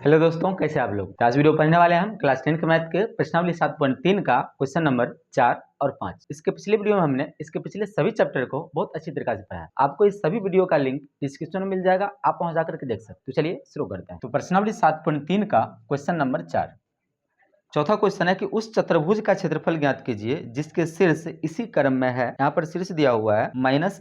Hello दोस्तों, कैसे आप लोग। आज वीडियो पढ़ने वाले हैं हम क्लास 10 के मैथ के प्रश्नावली 7.3 का क्वेश्चन नंबर 4 और 5। इसके पिछले वीडियो में हमने इसके पिछले सभी चैप्टर को बहुत अच्छी तरीके से पढ़ा है। आपको इस सभी वीडियो का लिंक डिस्क्रिप्शन में मिल जाएगा, आप वहां जाकर के देख सकते हैं। तो चलिए शुरू करते हैं। तो प्रश्नावली 7.3 का क्वेश्चन नंबर 4, चौथा क्वेश्चन है कि उस चतुर्भुज का क्षेत्रफल ज्ञात कीजिए जिसके शीर्ष इसी क्रम में है। यहाँ पर शीर्ष दिया हुआ है -1,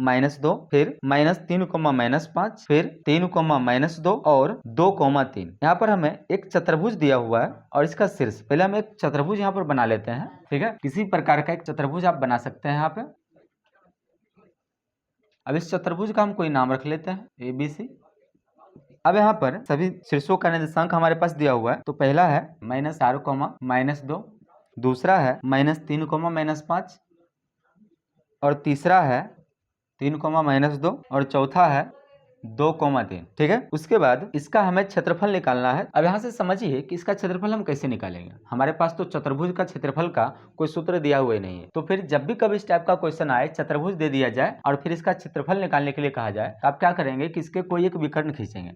-2, फिर -3, -5, फिर 3, -2 और 2, 3। यहाँ पर हमें एक चतुर्भुज दिया हुआ है और इसका शीर्ष, पहले हम एक चतुर्भुज यहाँ पर बना लेते हैं। ठीक है, किसी प्रकार का एक चतुर्भुज आप बना सकते हैं यहाँ पे। अब इस चतुर्भुज का हम कोई नाम रख लेते हैं ABC। अब यहाँ पर सभी शीर्षों का निर्देशांक हमारे पास दिया हुआ है। तो पहला है -4, -2, दूसरा है -3, -5 और तीसरा है 3, -2 और चौथा है 2, 3। ठीक है, उसके बाद इसका हमें क्षेत्रफल निकालना है। अब यहाँ से समझिए कि इसका क्षेत्रफल हम कैसे निकालेंगे। हमारे पास तो चतुर्भुज का क्षेत्रफल का कोई सूत्र दिया हुआ नहीं है। तो फिर जब भी कभी इस टाइप का क्वेश्चन आए, चतुर्भुज दे दिया जाए और फिर इसका क्षेत्रफल निकालने के लिए कहा जाए, तो आप क्या करेंगे कि इसके कोई एक विकर्ण खींचेंगे।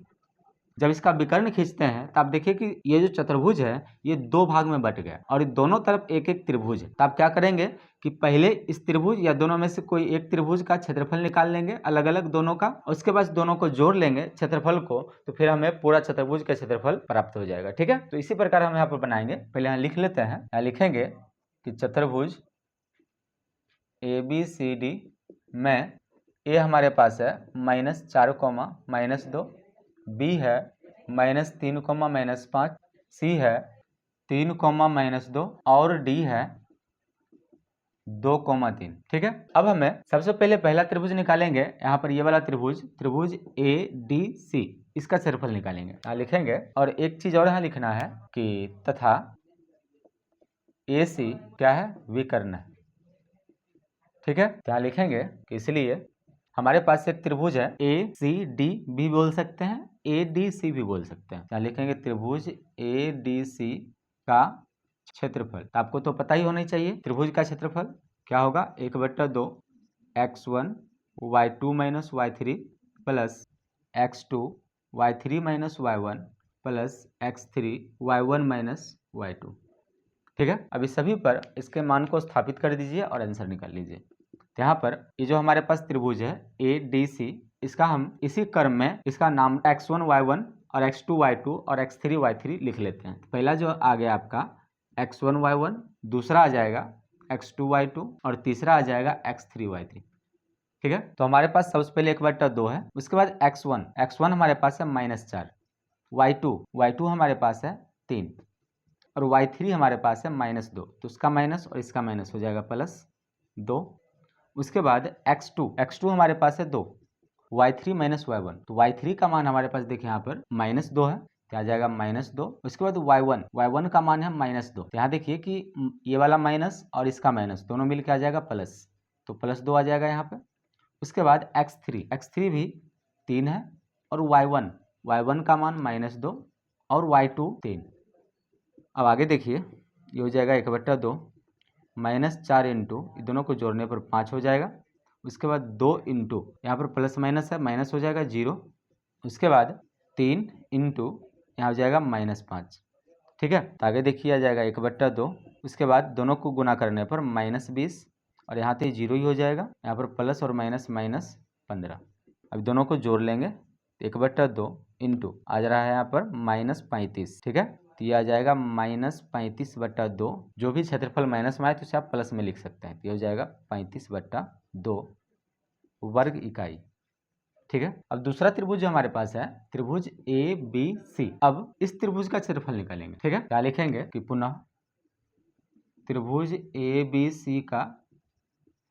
जब इसका विकर्ण खींचते हैं तो आप देखिए कि ये जो चतुर्भुज है ये दो भाग में बट गया और दोनों तरफ एक एक त्रिभुज है। तो आप क्या करेंगे कि पहले इस त्रिभुज या दोनों में से कोई एक त्रिभुज का क्षेत्रफल निकाल लेंगे अलग अलग दोनों का, उसके बाद दोनों को जोड़ लेंगे क्षेत्रफल को, तो फिर हमें पूरा चतुर्भुज का क्षेत्रफल प्राप्त हो जाएगा। ठीक है, तो इसी प्रकार हम यहाँ पर बनाएंगे। पहले यहाँ लिख लेते हैं, यहाँ लिखेंगे कि चतुर्भुज ABCD में ए हमारे पास है -4, -2, बी है -3, -5, सी है 3, -2 और डी है 2, 3। ठीक है, अब हमें सबसे पहले पहला त्रिभुज निकालेंगे। यहाँ पर ये वाला त्रिभुज ADC, इसका क्षेत्रफल निकालेंगे। यहाँ लिखेंगे और एक चीज और यहाँ लिखना है कि तथा AC क्या है, विकर्ण है। ठीक है, यहाँ लिखेंगे कि इसलिए हमारे पास एक त्रिभुज है ACD भी बोल सकते हैं, ADC भी बोल सकते हैं। यहाँ लिखेंगे त्रिभुज ADC का क्षेत्रफल। तो आपको तो पता ही होना चाहिए त्रिभुज का क्षेत्रफल क्या होगा, 1/2 x1 y2 - y3 plus x2 y3 - y1 plus x3 y1 - y2। ठीक है, अभी सभी पर इसके मान को स्थापित कर दीजिए और आंसर निकाल लीजिए। तो यहाँ पर ये जो हमारे पास त्रिभुज है ADC, इसका हम इसी क्रम में इसका नाम x1 y1 और x2 y2 और x3 y3 लिख लेते हैं। पहला जो आ गया आपका x1 y1, दूसरा आ जाएगा x2 y2 और तीसरा आ जाएगा x3 y3। ठीक है, तो हमारे पास सबसे पहले 1/2 है, उसके बाद x1 हमारे पास है -4, y2 हमारे पास है 3 और y3 हमारे पास है -2, तो उसका माइनस और इसका माइनस हो जाएगा +2। उसके बाद x2 हमारे पास है 2, y3 - y1, तो y3 का मान हमारे पास देखिए यहाँ पर -2 है, तो आ जाएगा -2। उसके बाद y1 का मान है -2, तो यहाँ देखिए कि ये वाला माइनस और इसका माइनस दोनों मिलकर आ जाएगा प्लस, तो +2 आ जाएगा यहाँ पे। उसके बाद x3 भी 3 है और y1 का मान -2 और y2 3। अब आगे देखिए, ये हो जाएगा 1/2 -4 इंटू, दोनों को जोड़ने पर 5 हो जाएगा। उसके बाद 2 इंटू, यहाँ पर प्लस माइनस है, माइनस हो जाएगा 0। उसके बाद 3 इंटू, यहाँ हो जाएगा -5। ठीक है, तो आगे देखिए आ जाएगा 1/2, उसके बाद दोनों को गुना करने पर -20 और यहाँ तो 0 ही हो जाएगा, यहाँ पर प्लस और माइनस -15। अब दोनों को जोड़ लेंगे, 1/2 इंटू आ जा रहा है यहाँ पर -35। ठीक है, तो ये आ जाएगा -35/2, जो भी क्षेत्रफल माइनस में आए तो उसे आप प्लस में लिख सकते हैं, तो ये हो जाएगा 35/2 वर्ग इकाई। ठीक है, अब दूसरा त्रिभुज जो हमारे पास है त्रिभुज ABC, अब इस त्रिभुज का क्षेत्रफल निकालेंगे। ठीक है, क्या लिखेंगे कि पुनः त्रिभुज ABC का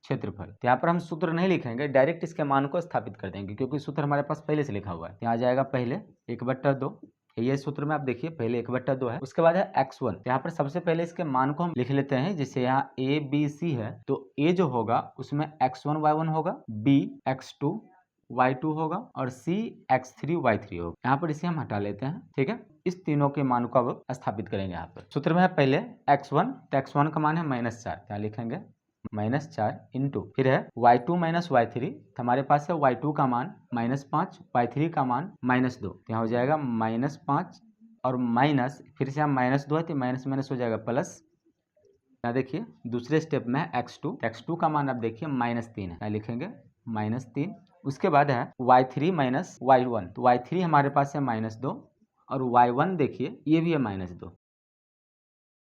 क्षेत्रफल। तो यहाँ पर हम सूत्र नहीं लिखेंगे, डायरेक्ट इसके मान को स्थापित कर देंगे क्योंकि सूत्र हमारे पास पहले से लिखा हुआ है। यहाँ आ जाएगा पहले 1/2, ये सूत्र में आप देखिए पहले 1/2 है, उसके बाद है x1। यहाँ पर सबसे पहले इसके मान को हम लिख लेते हैं, जैसे यहाँ ABC है तो A जो होगा उसमें x1 y1 होगा, B x2 y2 होगा और C x3 y3 होगा। यहाँ पर इसे हम हटा लेते हैं। ठीक है, इस तीनों के मान को अब स्थापित करेंगे। यहाँ पर सूत्र में है पहले x1, तो x1 का मान है -4, यहाँ लिखेंगे -4 इंटू फिर है y2 माइनस y3, हमारे पास है y2 का मान -5, y3 का मान -2, यहाँ हो जाएगा -5 और माइनस फिर से हम -2 है तो माइनस माइनस हो जाएगा प्लस। यहाँ देखिए दूसरे स्टेप में है x2 का मान आप देखिए -3 है, यहाँ लिखेंगे -3। उसके बाद है y3 माइनस y1, तो y3 हमारे पास है -2 और y1 देखिए ये भी है -2,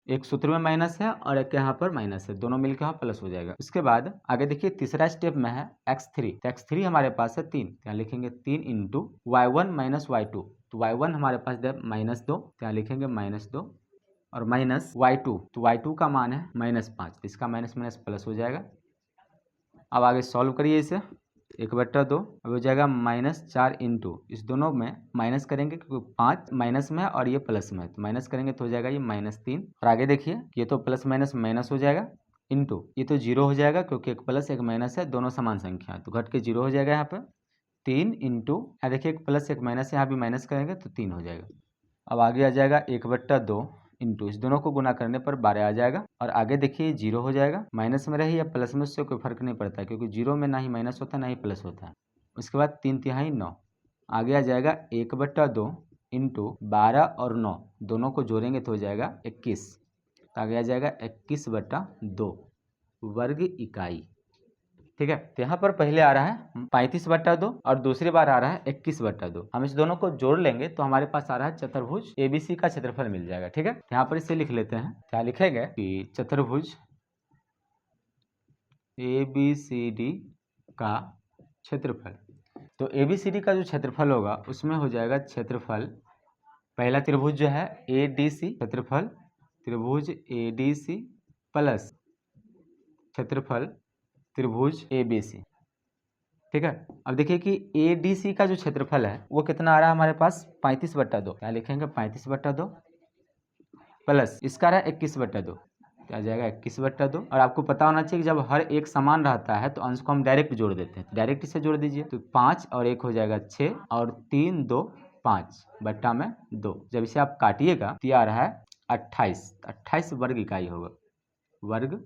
एक सूत्र में माइनस है और एक यहाँ पर माइनस है, दोनों मिलकर यहाँ प्लस हो जाएगा। उसके बाद आगे देखिए तीसरा स्टेप में है x3, तो x3 हमारे पास है 3, यहाँ लिखेंगे 3 इंटू y1 माइनस y2, तो y1 हमारे पास है -2, यहाँ लिखेंगे -2 और माइनस y2, तो y2 का मान है -5, तो इसका माइनस माइनस प्लस हो जाएगा। अब आगे सॉल्व करिए इसे, 1/2 अब हो जाएगा -4 इंटू, इस दोनों में माइनस करेंगे क्योंकि 5 माइनस में है और ये प्लस में है, तो माइनस करेंगे तो हो जाएगा ये -3 और आगे देखिए ये तो प्लस माइनस माइनस हो जाएगा इंटू ये तो 0 हो जाएगा क्योंकि एक प्लस एक माइनस है, दोनों समान संख्या है तो घट के 0 हो जाएगा। यहाँ पर 3 इंटू यहाँ देखिए एक प्लस एक माइनस, यहाँ भी माइनस करेंगे तो 3 हो जाएगा। अब आगे आ जाएगा 1/2 इंटू, इस दोनों को गुना करने पर 12 आ जाएगा और आगे देखिए 0 हो जाएगा, माइनस में रही या प्लस में उससे कोई फर्क नहीं पड़ता क्योंकि 0 में ना ही माइनस होता है ना ही प्लस होता है। उसके बाद 3/3 9, आगे आ जाएगा 1/2 इंटू 12 और 9 दोनों को जोड़ेंगे तो हो जाएगा 21, तो आगे आ जाएगा 21/2 वर्ग इकाई। ठीक है, तो यहाँ पर पहले आ रहा है 35/2 और दूसरी बार आ रहा है 21/2। हम इस दोनों को जोड़ लेंगे तो हमारे पास आ रहा है चतुर्भुज एबीसी का क्षेत्रफल मिल जाएगा। ठीक है, यहाँ पर इसे लिख लेते हैं, क्या लिखेंगे कि चतुर्भुज एबीसीडी का क्षेत्रफल। तो एबीसीडी का जो क्षेत्रफल होगा उसमें हो जाएगा क्षेत्रफल, पहला त्रिभुज जो है एडीसी, क्षेत्रफल त्रिभुज एडीसी प्लस क्षेत्रफल त्रिभुज एबीसी। ठीक है, अब देखिए कि एडीसी का जो क्षेत्रफल है वो कितना आ रहा है हमारे पास 35/2, क्या लिखेंगे 35/2 प्लस इसका आ रहा है 21/2, क्या आ जाएगा 21/2। और आपको पता होना चाहिए कि जब हर एक समान रहता है तो अंश को हम डायरेक्ट जोड़ देते हैं, डायरेक्ट इसे जोड़ दीजिए तो 5 और 1 हो जाएगा 6 और 3 2 5 बट्टा में 2, जब इसे आप काटिएगा तो आ रहा है 28 वर्ग इकाई होगा, वर्ग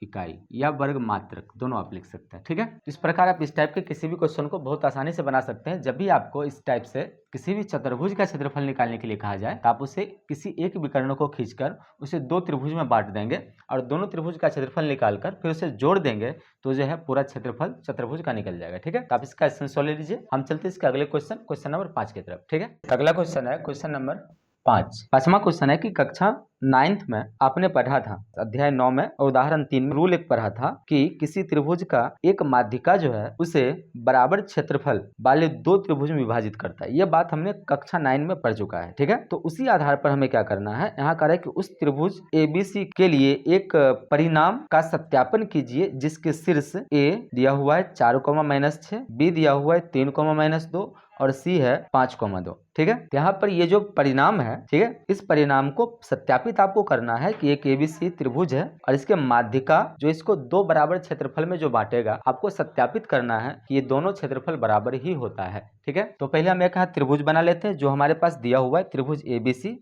इकाई या वर्ग मात्रक दोनों आप लिख सकते हैं। ठीक है, इस प्रकार आप इस टाइप के किसी भी क्वेश्चन को बहुत आसानी से बना सकते हैं। जब भी आपको इस टाइप से किसी भी चतुर्भुज का क्षेत्रफल निकालने के लिए कहा जाए तो आप उसे किसी एक विकर्ण को खींचकर उसे 2 त्रिभुज में बांट देंगे और दोनों त्रिभुज का क्षेत्रफल निकालकर फिर उसे जोड़ देंगे तो जो है पूरा क्षेत्रफल चतुर्भुज का निकल जाएगा। ठीक है, तो आप इसका स्क्रीनशॉट ले लीजिए। हम चलते हैं इसके अगले क्वेश्चन नंबर 5 की तरफ। ठीक है, अगला क्वेश्चन है क्वेश्चन नंबर 5वां क्वेश्चन है कि कक्षा 9th में आपने पढ़ा था अध्याय 9 में और उदाहरण 3 में रूल 1 पढ़ा था कि किसी त्रिभुज का एक माध्यिका जो है उसे बराबर क्षेत्रफल वाले 2 त्रिभुज में विभाजित करता है। यह बात हमने कक्षा 9 में पढ़ चुका है। ठीक है, तो उसी आधार पर हमें क्या करना है, यहाँ कह रहा है कि उस त्रिभुज एबीसी के लिए एक परिणाम का सत्यापन कीजिए जिसके शीर्ष ए दिया हुआ है 4, बी दिया हुआ है 3, और सी है 5, 2। ठीक है, यहाँ पर ये जो परिणाम है, ठीक है, इस परिणाम को सत्यापित आपको करना है कि एक एबीसी त्रिभुज है और इसके माध्यिका जो इसको 2 बराबर क्षेत्रफल में जो बांटेगा, आपको सत्यापित करना है कि ये दोनों क्षेत्रफल बराबर ही होता है। ठीक है, तो पहले हम एक यहाँ त्रिभुज बना लेते हैं जो हमारे पास दिया हुआ है त्रिभुज एबीसी,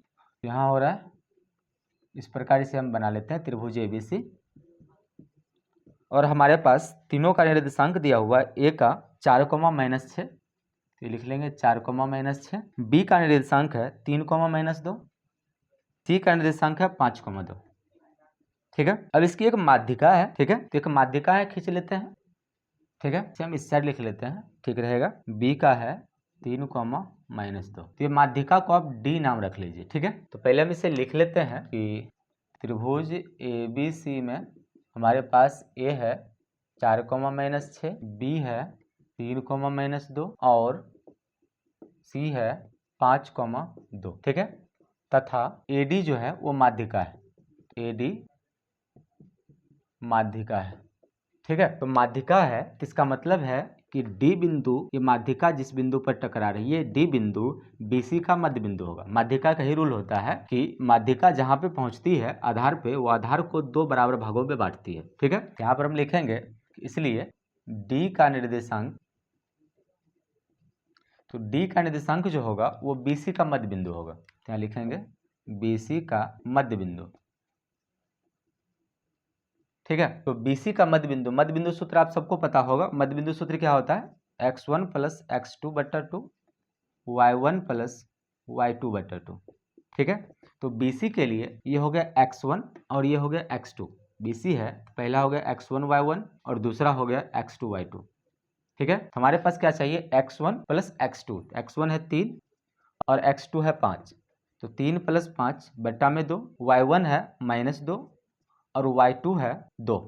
यहाँ हो रहा है इस प्रकार से हम बना लेते हैं त्रिभुज एबीसी और हमारे पास तीनों का निर्देशांक दिया हुआ है, ए का 4, तो लिख लेंगे 4, बी का निर्देशांक है 3, सी का निर्देशांक है 5, 2। ठीक है, अब इसकी एक माध्यिका है। ठीक है, तो एक माध्यिका है, खींच लेते हैं। ठीक है, हम इस साइड लिख लेते हैं, ठीक रहेगा। बी का है 3, तो ये माध्यिका को आप डी नाम रख लीजिए। ठीक है, तो पहले हम इसे लिख लेते हैं कि त्रिभुज एबीसी में हमारे पास ए है 4, बी है 3, और सी है 5, 2। ठीक है, तथा AD जो है वो माध्यिका है, AD माध्यिका है। ठीक है, तो माध्यिका है, इसका मतलब है कि D बिंदु, ये माध्यिका जिस बिंदु पर टकरा रही है D बिंदु BC का मध्य बिंदु होगा। माध्यिका का ही रूल होता है कि माध्यिका जहां पे पहुंचती है आधार पे, वो आधार को 2 बराबर भागों में बांटती है। ठीक है, यहाँ पर हम लिखेंगे इसलिए D का निर्देशांक, तो D का निर्देशांक जो होगा वो BC का मध्य बिंदु होगा। यहाँ लिखेंगे BC का मध्य बिंदु। ठीक है। तो BC का मध्य बिंदु सूत्र आप सबको पता होगा। मध्य बिंदु सूत्र क्या होता है? x1 plus x2/2 y1 plus y2/2। ठीक है। तो BC के लिए ये हो गया x1 और ये हो गया x2। BC है, पहला हो गया x1 y1 और दूसरा हो गया x2 y2। ठीक है। हमारे पास क्या चाहिए? x1 plus x2। x1 है 3 और x2 है 5, तो 3 प्लस 5 बट्टा में 2। y1 है -2 और y2 है 2।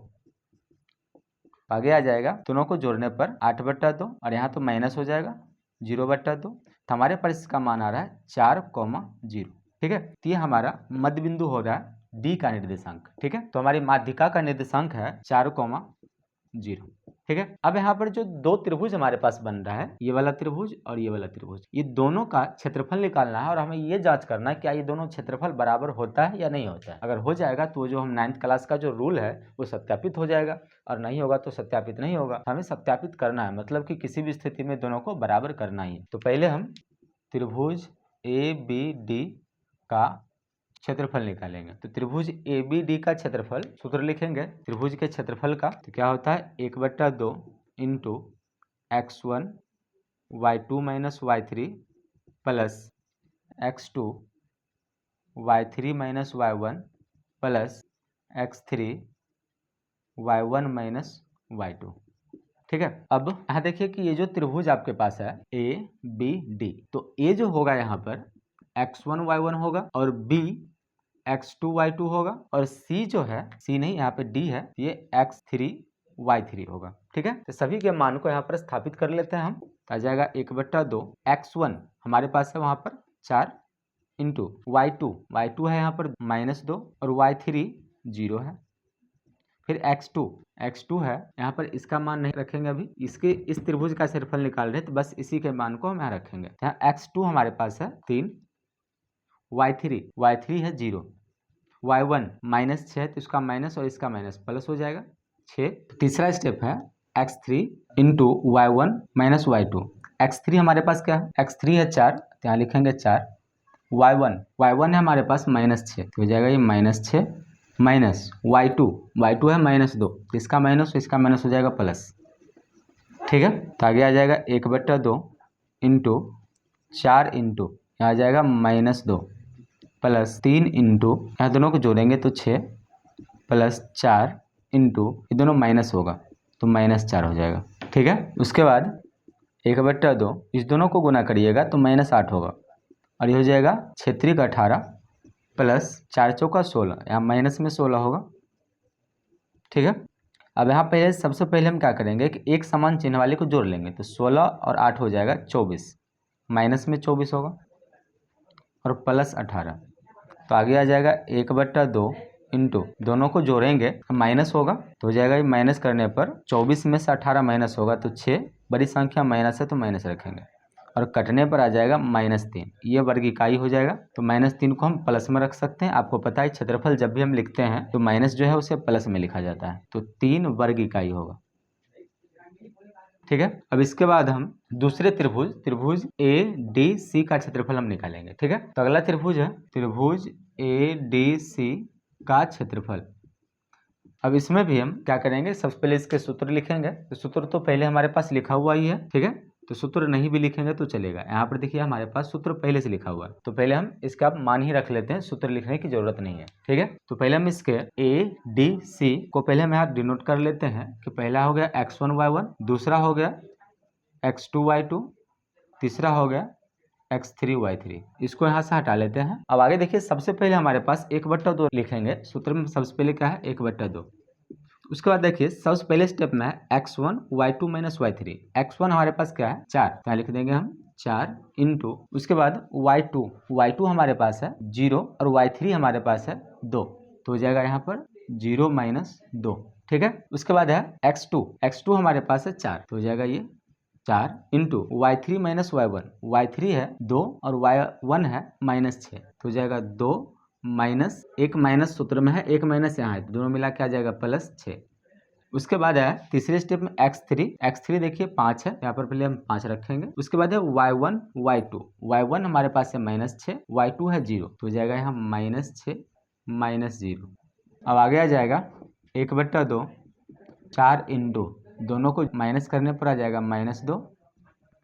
आगे आ जाएगा, दोनों को जोड़ने पर 8/2 और यहाँ तो माइनस हो जाएगा 0/2। तो हमारे पास इसका मान आ रहा है 4,0। ठीक है। तो ये हमारा मध्य बिंदु हो रहा है D का निर्देशांक। ठीक है। तो हमारी माध्यिका का निर्देशांक है 4,0। ठीक है। अब यहाँ पर जो दो त्रिभुज हमारे पास बन रहा है, ये वाला त्रिभुज और ये वाला त्रिभुज, ये दोनों का क्षेत्रफल निकालना है और हमें ये जांच करना है क्या ये दोनों क्षेत्रफल बराबर होता है या नहीं होता है। अगर हो जाएगा तो जो हम 9th क्लास का जो रूल है वो सत्यापित हो जाएगा, और नहीं होगा तो सत्यापित नहीं होगा। हमें सत्यापित करना है, मतलब कि किसी भी स्थिति में दोनों को बराबर करना ही है। तो पहले हम त्रिभुज ABD का क्षेत्रफल निकालेंगे। तो त्रिभुज ABD का क्षेत्रफल सूत्र लिखेंगे त्रिभुज के क्षेत्रफल का। तो क्या होता है? 1/2 into x1 y2 minus y3 plus x2 y3 minus y1 plus x3 y1 minus y2। ठीक है। अब यहाँ देखिए कि ये जो त्रिभुज आपके पास है ABD, तो A जो होगा यहाँ पर x1 y1 होगा और B x2 y2 होगा, और C जो है, C नहीं यहाँ पे D है, ये x3 y3 होगा। ठीक है। तो सभी के मान को यहाँ पर स्थापित कर लेते हैं हम। आ जाएगा 1/2 x1 हमारे पास है वहाँ पर 4 इंटू y2 है यहाँ पर -2 और y3 0 है। फिर x2 है यहाँ पर, इसका मान नहीं रखेंगे अभी, इसके इस त्रिभुज का क्षेत्रफल निकाल रहे हैं तो बस इसी के मान को हम यहाँ रखेंगे। यहाँ x2 हमारे पास है 3, y3 है 0, y1 -6 तो इसका माइनस और इसका माइनस प्लस हो जाएगा 6। तीसरा स्टेप है x3 into y1 minus y2। x3 हमारे पास क्या है? x3 है 4, तो यहाँ लिखेंगे 4। y1 है हमारे पास -6, तो हो जाएगा ये -6 माइनस y2 है -2, तो इसका माइनस और इसका माइनस हो जाएगा प्लस। ठीक है। तो आगे आ जाएगा 1/2 इंटू 4 इंटू यहाँ आ जाएगा -2 प्लस 3 इंटू यहाँ दोनों को जोड़ेंगे तो 6 प्लस 4 इंटू ये दोनों माइनस होगा तो -4 हो जाएगा। ठीक है। उसके बाद 1/2 इस दोनों को गुना करिएगा तो -8 होगा और ये हो जाएगा 6 का 18 प्लस 4 चौका 16, यहाँ माइनस में 16 होगा। ठीक है। अब यहाँ पहले सबसे पहले हम क्या करेंगे कि एक समान चिन्ह वाले को जोड़ लेंगे, तो 16 और 8 हो जाएगा 24, माइनस में 24 होगा और प्लस 18। तो आगे आ जाएगा 1/2 इंटू दोनों को जोड़ेंगे माइनस होगा तो हो जाएगा, ये माइनस करने पर 24 में से 18 माइनस होगा तो 6, बड़ी संख्या माइनस है तो माइनस रखेंगे और कटने पर आ जाएगा -3, ये वर्ग इकाई हो जाएगा। तो -3 को हम प्लस में रख सकते हैं। आपको पता है क्षेत्रफल जब भी हम लिखते हैं तो माइनस जो है उसे प्लस में लिखा जाता है, तो 3 वर्ग इकाई होगा। ठीक है। अब इसके बाद हम दूसरे त्रिभुज ADC का क्षेत्रफल हम निकालेंगे। ठीक है। तो अगला त्रिभुज है त्रिभुज ADC का क्षेत्रफल। अब इसमें भी हम क्या करेंगे, सबसे पहले इसके सूत्र लिखेंगे। तो सूत्र तो पहले हमारे पास लिखा हुआ ही है। ठीक है। तो सूत्र नहीं भी लिखेंगे तो चलेगा। यहाँ पर देखिए हमारे पास सूत्र पहले से लिखा हुआ है, तो पहले हम इसका मान ही रख लेते हैं, सूत्र लिखने की जरूरत नहीं है। ठीक है। तो पहले हम इसके ADC को पहले हम यहाँ डिनोट कर लेते हैं कि पहला हो गया x1 y1, दूसरा हो गया x2 y2, तीसरा हो गया x3 y3। इसको यहाँ से हटा लेते हैं। अब आगे देखिए, सबसे पहले हमारे पास 1/2 लिखेंगे। सूत्र में सबसे पहले क्या है? 1/2। उसके बाद देखिए सबसे पहले स्टेप में है x1 y2 minus y3। x1 हमारे पास क्या है? 4, तो यहाँ लिख देंगे हम 4 इंटू, उसके बाद y2 हमारे पास है 0 और y3 हमारे पास है 2, तो हो जाएगा यहाँ पर 0 माइनस 2। ठीक है। उसके बाद है x2 हमारे पास है 4, तो हो जाएगा ये 4 इंटू y3 माइनस y1 है 2 और y1 है -6, तो हो जाएगा 2 माइनस, एक माइनस सूत्र में है, एक माइनस यहाँ है, तो दोनों मिला के आ जाएगा +6। उसके बाद है तीसरे स्टेप में x3 देखिए 5 है, यहाँ पर पहले हम 5 रखेंगे। उसके बाद है y1 y1 हमारे पास है -6, y2 है 0, तो हो जाएगा यहाँ -6 -0। अब आगे आ जाएगा 1/2 4 इंटू दोनों को माइनस करने पर आ जाएगा -2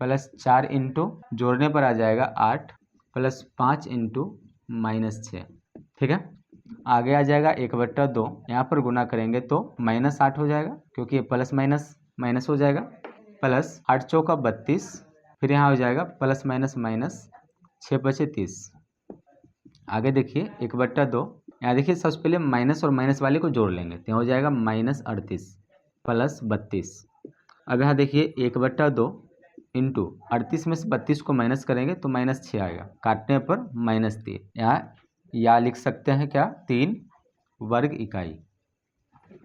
प्लस 4 इंटू जोड़ने पर आ जाएगा 8 प्लस 5 इंटू -6। ठीक है, आगे आ जाएगा 1/2, यहाँ पर गुना करेंगे तो -8 हो जाएगा क्योंकि ये प्लस माइनस माइनस हो जाएगा, प्लस 8 चौका 32, फिर यहाँ हो जाएगा प्लस माइनस माइनस 6 बचे 30। आगे देखिए 1/2, यहाँ देखिए सबसे पहले माइनस और माइनस वाले को जोड़ लेंगे तो हो जाएगा -38 प्लस 32। अब यहाँ देखिए 1/2 इंटू 38 में से 32 को माइनस करेंगे तो -6 आएगा, काटने पर -3। यहाँ या लिख सकते हैं क्या, 3 वर्ग इकाई।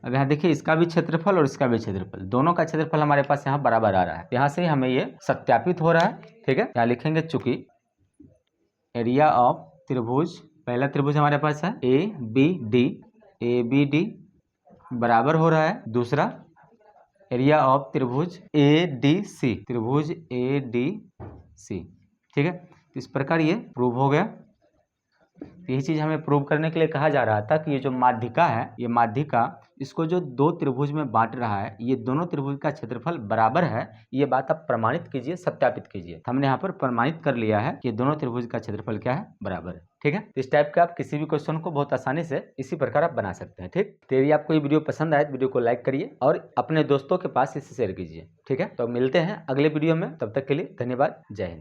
अब यहाँ देखिए इसका भी क्षेत्रफल और इसका भी क्षेत्रफल, दोनों का क्षेत्रफल हमारे पास यहाँ बराबर आ रहा है, यहाँ से हमें ये सत्यापित हो रहा है। ठीक है, यहाँ लिखेंगे चूंकि एरिया ऑफ त्रिभुज, पहला त्रिभुज हमारे पास है ए बी डी बराबर हो रहा है दूसरा एरिया ऑफ त्रिभुज ADC, त्रिभुज ADC। ठीक है, तो इस प्रकार ये प्रूव हो गया। यही चीज हमें प्रूव करने के लिए कहा जा रहा था कि ये जो माध्यिका है, ये माध्यिका इसको जो दो त्रिभुज में बांट रहा है, ये दोनों त्रिभुज का क्षेत्रफल बराबर है, ये बात आप प्रमाणित कीजिए, सत्यापित कीजिए। हमने यहाँ पर प्रमाणित कर लिया है कि दोनों त्रिभुज का क्षेत्रफल क्या है, बराबर है। ठीक है, इस टाइप का आप किसी भी क्वेश्चन को बहुत आसानी से इसी प्रकार आप बना सकते हैं। ठीक, तो यदि आपको ये वीडियो पसंद आए तो वीडियो को लाइक करिए और अपने दोस्तों के पास इसे शेयर कीजिए। ठीक है, तो मिलते हैं अगले वीडियो में, तब तक के लिए धन्यवाद, जय हिंद।